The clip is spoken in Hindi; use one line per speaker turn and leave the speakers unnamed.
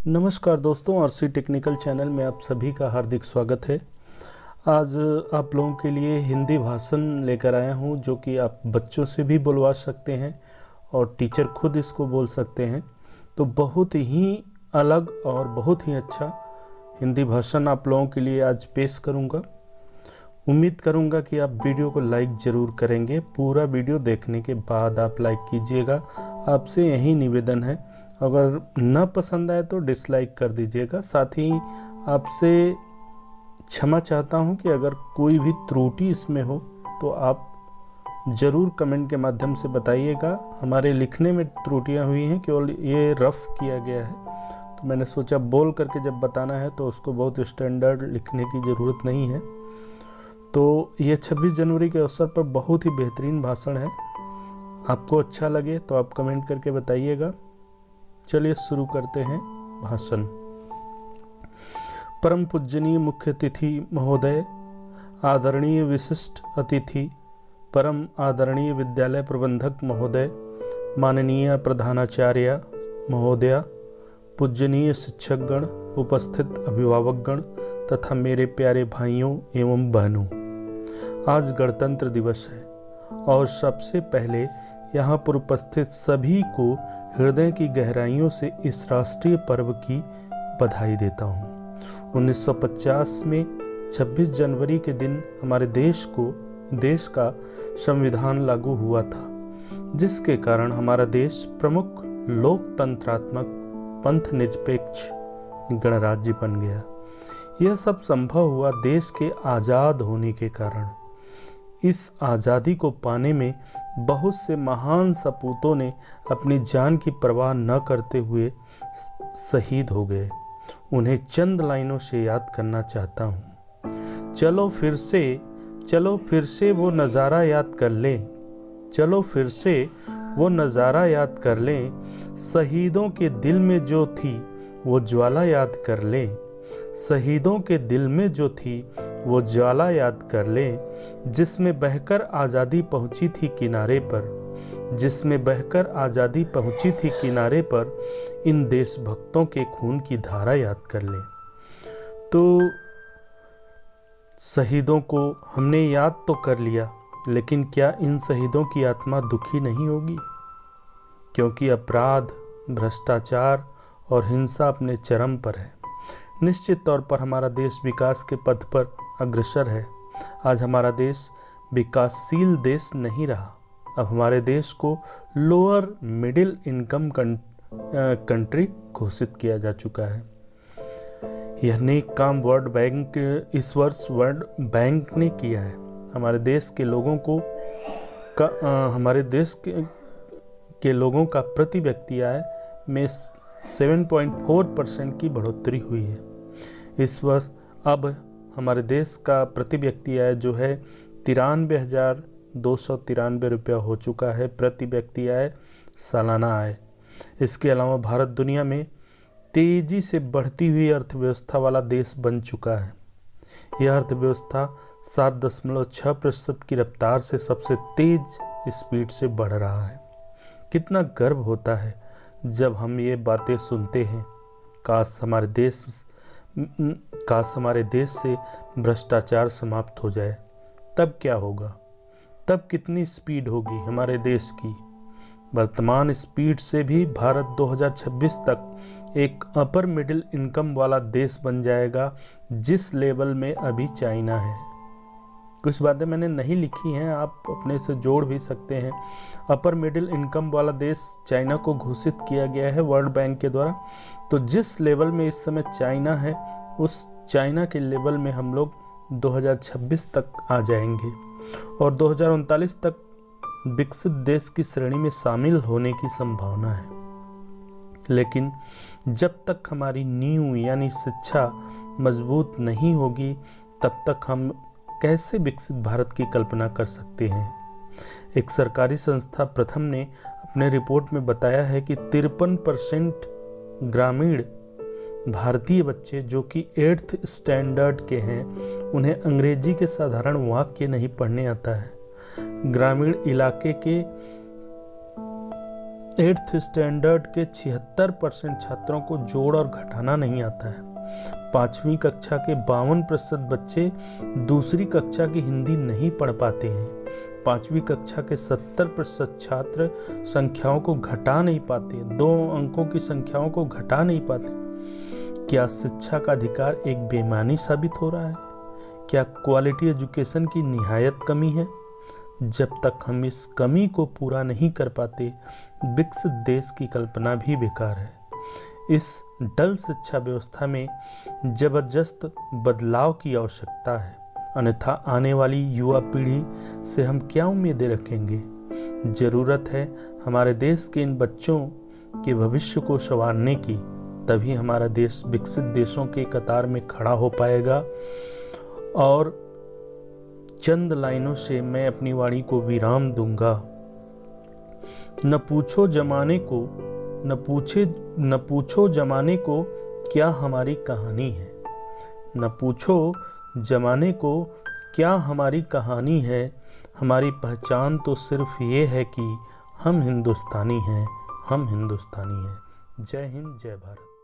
नमस्कार दोस्तों, आरसी टेक्निकल चैनल में आप सभी का हार्दिक स्वागत है। आज आप लोगों के लिए हिंदी भाषण लेकर आया हूं, जो कि आप बच्चों से भी बुलवा सकते हैं और टीचर खुद इसको बोल सकते हैं। तो बहुत ही अलग और बहुत ही अच्छा हिंदी भाषण आप लोगों के लिए आज पेश करूंगा। उम्मीद करूंगा कि आप वीडियो को लाइक ज़रूर करेंगे। पूरा वीडियो देखने के बाद आप लाइक कीजिएगा। आपसे यही निवेदन है, अगर न पसंद आए तो डिसलाइक कर दीजिएगा। साथ ही आपसे क्षमा चाहता हूं कि अगर कोई भी त्रुटि इसमें हो तो आप ज़रूर कमेंट के माध्यम से बताइएगा। हमारे लिखने में त्रुटियां हुई हैं, केवल ये रफ किया गया है, तो मैंने सोचा बोल करके जब बताना है तो उसको बहुत स्टैंडर्ड लिखने की ज़रूरत नहीं है। तो ये 26 जनवरी के अवसर पर बहुत ही बेहतरीन भाषण है। आपको अच्छा लगे तो आप कमेंट करके बताइएगा। चलिए शुरू करते हैं भाषण। परम पूजनीय मुख्य अतिथि महोदय, आदरणीय विशिष्ट अतिथि, परम आदरणीय विद्यालय प्रबंधक महोदय, माननीय प्रधानाचार्य महोदया, पूजनीय शिक्षकगण, उपस्थित अभिभावकगण तथा मेरे प्यारे भाइयों एवं बहनों, आज गणतंत्र दिवस है और सबसे पहले यहाँ पर उपस्थित सभी को हृदय की गहराइयों से इस राष्ट्रीय पर्व की बधाई देता हूँ। 1950 में 26 जनवरी के दिन हमारे देश का संविधान लागू हुआ था, जिसके कारण हमारा देश प्रमुख लोकतंत्रात्मक पंथ निरपेक्ष गणराज्य बन गया। यह सब संभव हुआ देश के आज़ाद होने के कारण। इस आज़ादी को पाने में बहुत से महान सपूतों ने अपनी जान की परवाह न करते हुए शहीद हो गए। उन्हें चंद लाइनों से याद करना चाहता हूँ। चलो फिर से वो नज़ारा याद कर लें, चलो फिर से वो नज़ारा याद कर लें, शहीदों के दिल में जो थी वो ज्वाला याद कर लें, शहीदों के दिल में जो थी वो ज्वाला याद कर लें, जिसमें बहकर आज़ादी पहुंची थी किनारे पर, जिसमें बहकर आज़ादी पहुंची थी किनारे पर, इन देशभक्तों के खून की धारा याद कर लें। तो शहीदों को हमने याद तो कर लिया, लेकिन क्या इन शहीदों की आत्मा दुखी नहीं होगी? क्योंकि अपराध, भ्रष्टाचार और हिंसा अपने चरम पर है। निश्चित तौर पर हमारा देश विकास के पथ पर अग्रसर है। आज हमारा देश विकासशील देश नहीं रहा। अब हमारे देश को लोअर मिडिल इनकम कंट्री घोषित किया जा चुका है। यह नेक काम वर्ल्ड बैंक इस वर्ष वर्ल्ड बैंक ने किया है। हमारे देश के लोगों को हमारे देश के लोगों का प्रति व्यक्ति आय में 7.4% की बढ़ोतरी हुई है। इस वर्ष अब हमारे देश का प्रति व्यक्ति आय जो है 93,293 रुपया हो चुका है, प्रति व्यक्ति आय सालाना आय। इसके अलावा भारत दुनिया में तेजी से बढ़ती हुई अर्थव्यवस्था वाला देश बन चुका है। यह अर्थव्यवस्था 7.6% की रफ्तार से सबसे तेज स्पीड से बढ़ रहा है। कितना गर्व होता है जब हम ये बातें सुनते हैं। काश हमारे देश से भ्रष्टाचार समाप्त हो जाए, तब क्या होगा? तब कितनी स्पीड होगी हमारे देश की? वर्तमान स्पीड से भी भारत 2026 तक एक अपर मिडिल इनकम वाला देश बन जाएगा, जिस लेवल में अभी चाइना है। कुछ बातें मैंने नहीं लिखी हैं, आप अपने से जोड़ भी सकते हैं। अपर मिडिल इनकम वाला देश चाइना को घोषित किया गया है वर्ल्ड बैंक के द्वारा। तो जिस लेवल में इस समय चाइना है, उस चाइना के लेवल में हम लोग 2026 तक आ जाएंगे और 2039 तक विकसित देश की श्रेणी में शामिल होने की संभावना है। लेकिन जब तक हमारी नींव यानी शिक्षा मजबूत नहीं होगी, तब तक हम कैसे विकसित भारत की कल्पना कर सकते हैं? एक सरकारी संस्था प्रथम ने अपने रिपोर्ट में बताया है कि 53% ग्रामीण भारतीय बच्चे जो कि 8th स्टैंडर्ड के हैं, उन्हें अंग्रेजी के साधारण वाक्य नहीं पढ़ने आता है। ग्रामीण इलाके के 8th स्टैंडर्ड के 76% छात्रों को जोड़ और घटाना नहीं आता है। 5वीं कक्षा के 52% बच्चे दूसरी कक्षा की हिंदी नहीं पढ़ पाते हैं। 5वीं कक्षा के 70% छात्र संख्याओं को घटा नहीं पाते, 2 अंकों की संख्याओं को घटा नहीं पाते। क्या शिक्षा का अधिकार एक बेईमानी साबित हो रहा है? क्या क्वालिटी एजुकेशन की निहायत कमी है? जब तक हम इस कमी को पूरा नहीं कर पाते, विकसित देश की कल्पना भी बेकार है। इस डल शिक्षा व्यवस्था में जबरदस्त बदलाव की आवश्यकता है, अन्यथा आने वाली युवा पीढ़ी से हम क्या उम्मीदें रखेंगे? जरूरत है हमारे देश के इन बच्चों के भविष्य को संवारने की, तभी हमारा देश विकसित देशों के कतार में खड़ा हो पाएगा। और चंद लाइनों से मैं अपनी वाणी को विराम दूंगा। न पूछो जमाने को क्या हमारी कहानी है। न पूछो जमाने को क्या हमारी कहानी है। हमारी पहचान तो सिर्फ ये है कि हम हिंदुस्तानी हैं, हम हिंदुस्तानी हैं। जय हिंद, जय भारत।